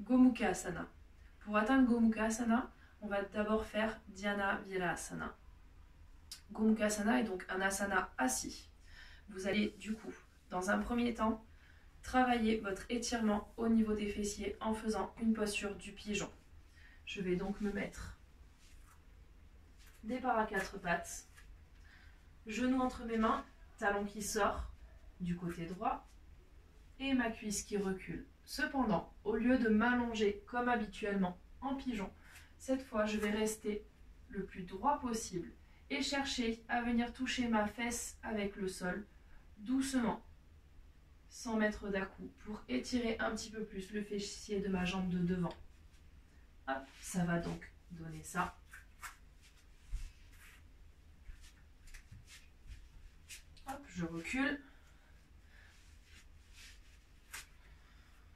Gomukha Asana. Pour atteindre Gomukha Asana, on va d'abord faire Dhyana Virasana. Gomukha Asana est donc un asana assis. Vous allez du coup, dans un premier temps, travailler votre étirement au niveau des fessiers en faisant une posture du pigeon. Je vais donc me mettre départ à quatre pattes, genou entre mes mains, talon qui sort du côté droit et ma cuisse qui recule. Cependant, au lieu de m'allonger comme habituellement en pigeon, cette fois je vais rester le plus droit possible et chercher à venir toucher ma fesse avec le sol doucement, sans mettre d'à-coup, pour étirer un petit peu plus le fessier de ma jambe de devant. Hop, ça va donc donner ça. Hop, je recule.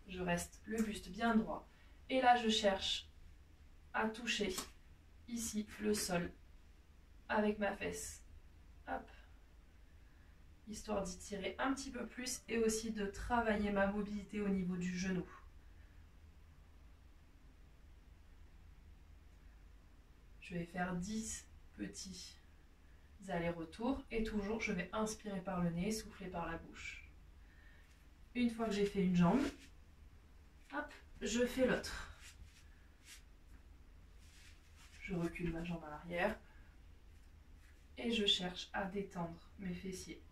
Je reste le buste bien droit. Et là, je cherche à toucher ici le sol avec ma fesse. Hop. Histoire d'y tirer un petit peu plus et aussi de travailler ma mobilité au niveau du genou. Je vais faire 10 petits allers-retours et toujours je vais inspirer par le nez, souffler par la bouche. Une fois que j'ai fait une jambe, hop, je fais l'autre. Je recule ma jambe à l'arrière et je cherche à détendre mes fessiers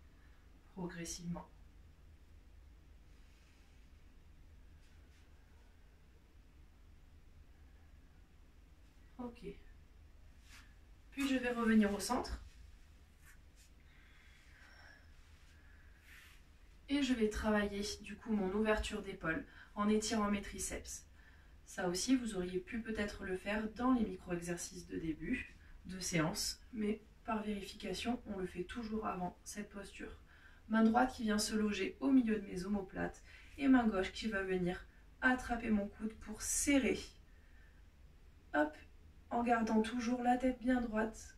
progressivement. Ok. Puis je vais revenir au centre. Et je vais travailler du coup mon ouverture d'épaule en étirant mes triceps. Ça aussi, vous auriez pu peut-être le faire dans les micro-exercices de début de séance, mais par vérification, on le fait toujours avant cette posture. Main droite qui vient se loger au milieu de mes omoplates et main gauche qui va venir attraper mon coude pour serrer. Hop, en gardant toujours la tête bien droite.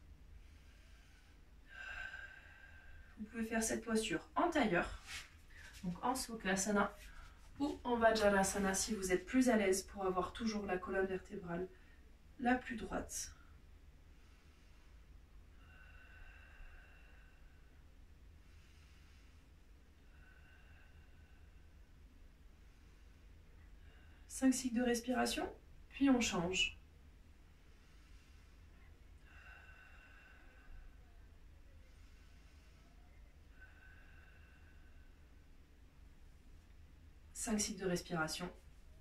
Vous pouvez faire cette posture en tailleur, donc en Sukhasana ou en Vajrasana si vous êtes plus à l'aise pour avoir toujours la colonne vertébrale la plus droite. Cinq cycles de respiration, puis on change. Cinq cycles de respiration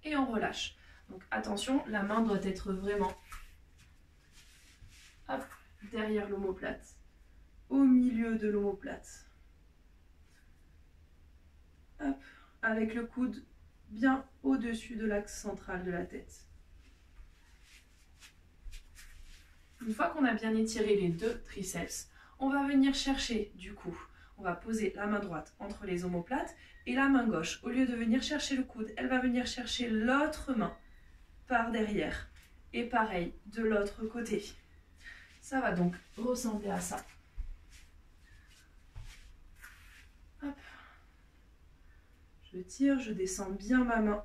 et on relâche. Donc attention, la main doit être vraiment hop, derrière l'omoplate, au milieu de l'omoplate. Hop, avec le coude bien au-dessus de l'axe central de la tête. Une fois qu'on a bien étiré les deux triceps, on va venir chercher du coup, on va poser la main droite entre les omoplates et la main gauche, au lieu de venir chercher le coude, elle va venir chercher l'autre main par derrière. Et pareil, de l'autre côté. Ça va donc ressembler à ça. Hop. Je tire, je descends bien ma main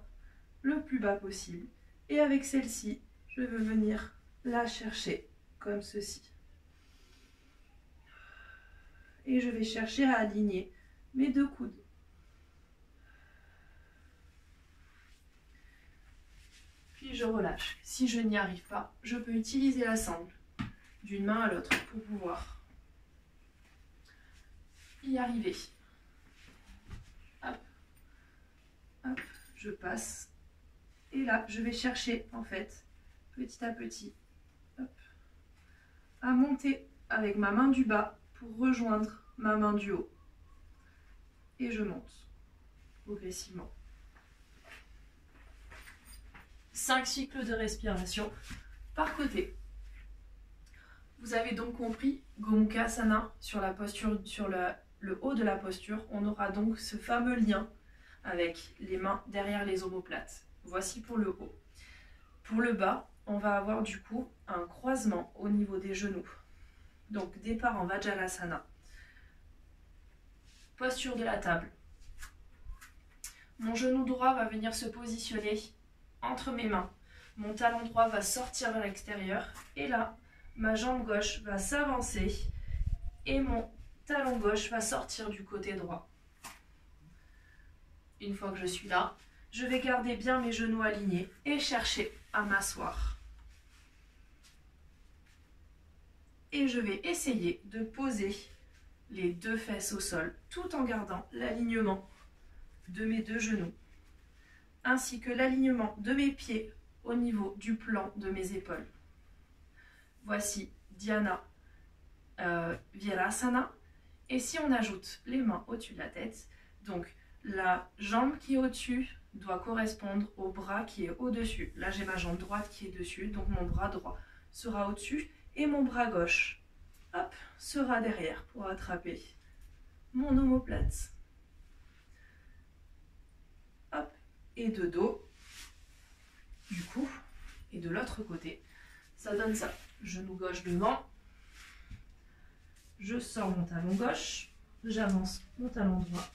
le plus bas possible. Et avec celle-ci, je vais venir la chercher comme ceci. Et je vais chercher à aligner mes deux coudes. Puis je relâche. Si je n'y arrive pas, je peux utiliser la sangle d'une main à l'autre pour pouvoir y arriver. Hop, hop, je passe. Et là, je vais chercher en fait, petit à petit, hop, à monter avec ma main du bas pour rejoindre ma main du haut. Et je monte progressivement. 5 cycles de respiration par côté. Vous avez donc compris, Gomukha Asana, sur la posture, sur le haut de la posture, on aura donc ce fameux lien avec les mains derrière les omoplates. Voici pour le haut. Pour le bas, on va avoir du coup un croisement au niveau des genoux. Donc départ en Vajrasana. Posture de la table. Mon genou droit va venir se positionner entre mes mains. Mon talon droit va sortir vers l'extérieur et là, ma jambe gauche va s'avancer et mon talon gauche va sortir du côté droit. Une fois que je suis là, je vais garder bien mes genoux alignés et chercher à m'asseoir. Et je vais essayer de poser les deux fesses au sol tout en gardant l'alignement de mes deux genoux ainsi que l'alignement de mes pieds au niveau du plan de mes épaules. Voici Dhyana Virasana. Et si on ajoute les mains au-dessus de la tête, donc la jambe qui est au-dessus doit correspondre au bras qui est au-dessus. Là, j'ai ma jambe droite qui est dessus, donc mon bras droit sera au-dessus et mon bras gauche, hop, sera derrière pour attraper mon omoplate. Hop, et de dos, du coup, et de l'autre côté, ça donne ça. Genou gauche devant, je sors mon talon gauche, j'avance mon talon droit,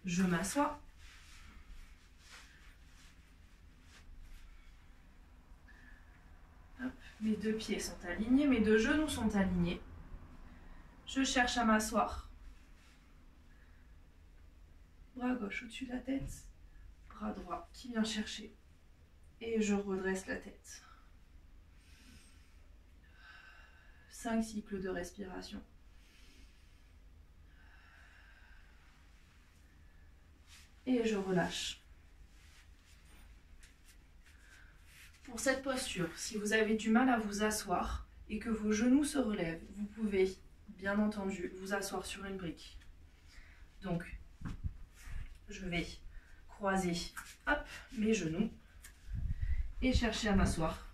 je m'assois. Mes deux pieds sont alignés, mes deux genoux sont alignés. Je cherche à m'asseoir. Bras gauche au-dessus de la tête, bras droit qui vient chercher. Et je redresse la tête. 5 cycles de respiration. Et je relâche. Pour cette posture, si vous avez du mal à vous asseoir et que vos genoux se relèvent, vous pouvez, bien entendu, vous asseoir sur une brique. Donc, je vais croiser hop, mes genoux et chercher à m'asseoir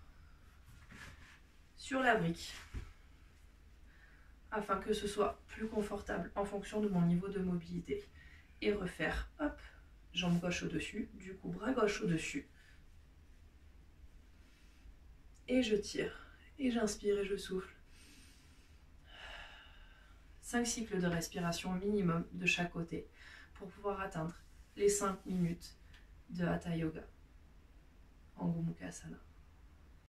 sur la brique afin que ce soit plus confortable en fonction de mon niveau de mobilité. Et refaire, hop, jambe gauche au-dessus, du coup bras gauche au-dessus. Et je tire, et j'inspire et je souffle. 5 cycles de respiration minimum de chaque côté pour pouvoir atteindre les 5 minutes de Hatha Yoga en Gomukhasana.